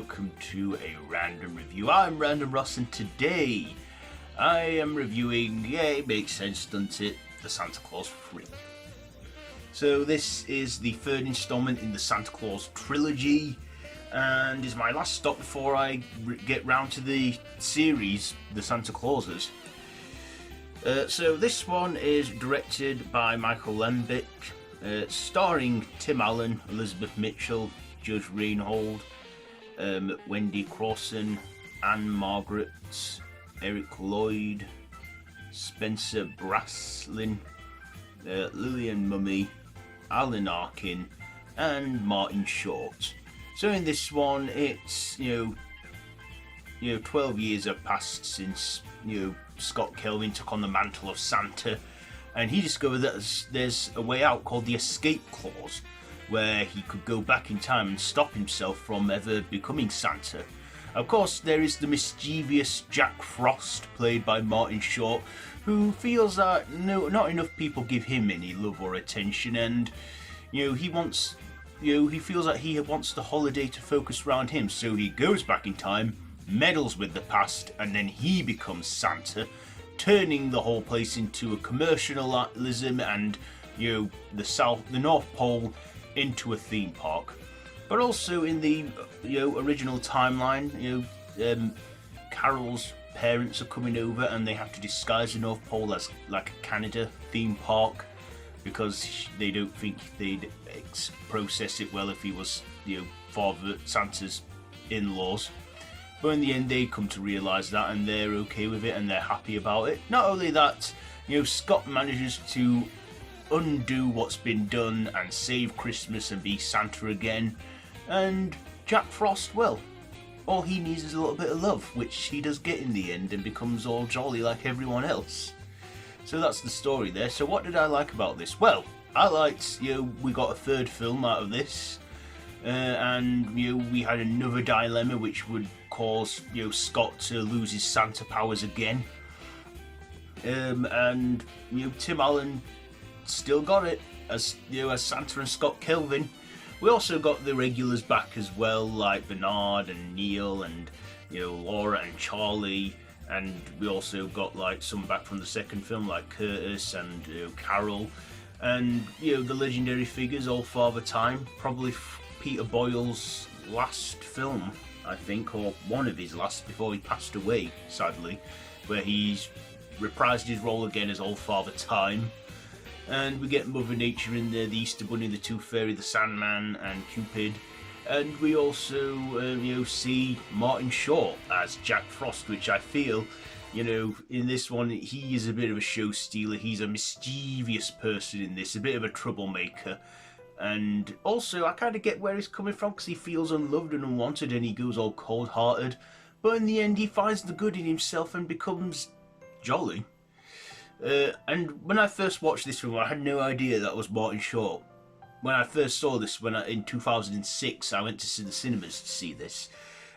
welcome to a random review. I'm Random Ross, and today I am reviewing, yeah, it makes sense, doesn't it, the Santa Claus 3. So this is the third installment in the Santa Claus trilogy, and is my last stop before I get round to the series, the Santa Clauses. So this one is directed by Michael Lembeck, starring Tim Allen, Elizabeth Mitchell, Judge Reinhold, Wendy Crossan, Anne Margaret, Eric Lloyd, Spencer Braslin, Lillian Mummy, Alan Arkin, and Martin Short. So in this one, it's 12 years have passed since Scott Kelvin took on the mantle of Santa, and he discovered that there's a way out called the escape clause, where he could go back in time and stop himself from ever becoming Santa. Of course, there is the mischievous Jack Frost, played by Martin Short, who feels that not enough people give him any love or attention, and he feels that he wants the holiday to focus around him, so he goes back in time, meddles with the past, and then he becomes Santa, turning the whole place into a commercialism and the North Pole into a theme park. But also in the original timeline, Carol's parents are coming over and they have to disguise the North Pole as like a Canada theme park because they don't think they'd process it well if he was Father Santa's in-laws. But in the end, they come to realise that, and they're okay with it, and they're happy about it. Not only that, Scott manages to undo what's been done and save Christmas and be Santa again. And Jack Frost, well, all he needs is a little bit of love, which he does get in the end, and becomes all jolly like everyone else. So that's the story there. So what did I like about this? Well, I liked, we got a third film out of this. And we had another dilemma which would cause Scott to lose his Santa powers again, and Tim Allen still got it as as Santa and Scott Kelvin. We also got the regulars back as well, like Bernard and Neil and Laura and Charlie, and we also got like some back from the second film like Curtis and Carol, and the legendary figures, all Father Time, probably Peter Boyle's last film, I think, or one of his last before he passed away, sadly, where he's reprised his role again as Old Father Time. And we get Mother Nature in there, the Easter Bunny, the Tooth Fairy, the Sandman, and Cupid. And we also, see Martin Short as Jack Frost, which I feel, in this one, he is a bit of a show stealer. He's a mischievous person in this, a bit of a troublemaker. And also, I kind of get where he's coming from, because he feels unloved and unwanted, and he goes all cold-hearted. But in the end, he finds the good in himself and becomes jolly. And when I first watched this film, I had no idea that was Martin Short. When I first saw this, in 2006, I went to the cinemas to see this,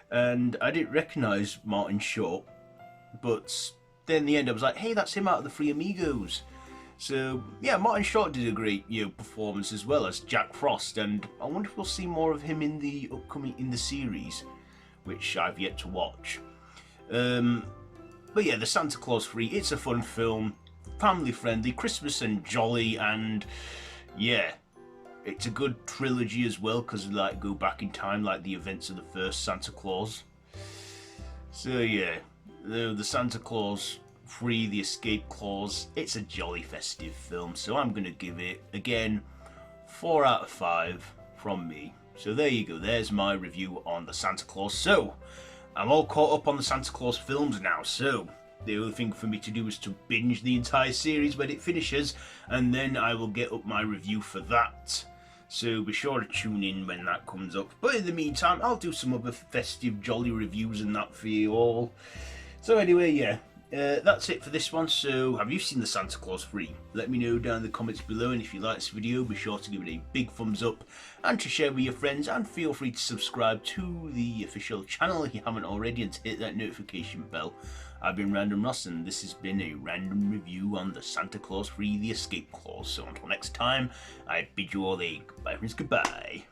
and I didn't recognise Martin Short. But then in the end, I was like, hey, that's him out of the Three Amigos. So yeah, Martin Short did a great performance as well as Jack Frost, and I wonder if we'll see more of him in the series, which I've yet to watch. But yeah, the Santa Claus 3, it's a fun film, family friendly, Christmas and jolly, and yeah, it's a good trilogy as well because they go back in time like the events of the first Santa Claus. So yeah, the Santa Claus 3, the escape clause, it's a jolly festive film, so I'm going to give it, again, 4 out of 5 from me. So there you go, there's my review on the Santa Claus. So, I'm all caught up on the Santa Claus films now, so the only thing for me to do is to binge the entire series when it finishes, and then I will get up my review for that. So be sure to tune in when that comes up. But in the meantime, I'll do some other festive jolly reviews and that for you all. So anyway, yeah. That's it for this one. So have you seen the Santa Claus 3? Let me know down in the comments below, and if you like this video, be sure to give it a big thumbs up and to share with your friends, and feel free to subscribe to the official channel if you haven't already, and to hit that notification bell. I've been Random Ross, and this has been a random review on the Santa Claus 3 The Escape Clause. So until next time, I bid you all a goodbye friends, goodbye.